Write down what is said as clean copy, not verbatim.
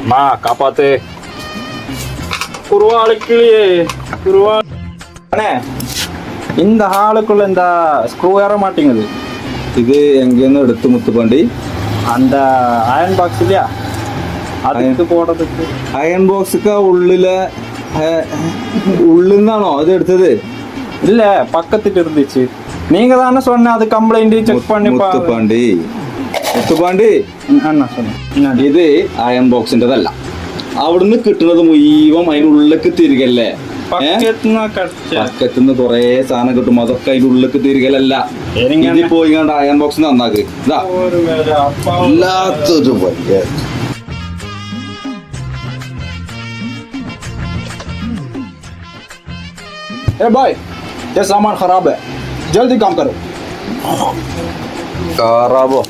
அம்மா காப்பாத்து. குருவாளுக்கிளியே குருவா. அண்ணே, இந்த ஹாலுக்குள்ள இந்த ஸ்க்ரூ ஏற மாட்டேங்குது. இது எங்கேன்னு எடுத்து முத்துப்பாண்டி? அந்த அயன் பாக்ஸ் இல்லையா, அதுக்கு போடுறதுக்கு. അയൺ ബോക്സ് ഉള്ളിന്നാണോ അത് എടുത്തത്? இல்ல, பக்கத்துக்கு இருந்துச்சு. நீங்க தானே சொன்ன அது கம்ப்ளைண்ட் செக் பண்ணி മുത്തുപ്പാണ്ടി அண்ணா சொன்னேன். ഇത് അയൺ ബോക്സിൻ്റെതല്ല. അവിടുന്ന് കിട്ടുന്നത് മുഴുവൻ അതിനുള്ളിലേക്ക് തിരികല്ലേ. പക്കത്തുനിന്ന് കൊറേ സാധനം കിട്ടും, അതൊക്കെ അതിന്റെ ഉള്ളിലേക്ക് തിരികലല്ല. ഇതിൽ പോയി കണ്ട അയൺ ബോക്സ് നന്നാക്ക്. ഇതാ വല്ലാത്തൊരു വലിയ ए भाई, ये सामान खराब है, जल्दी काम करो. കാറാബോ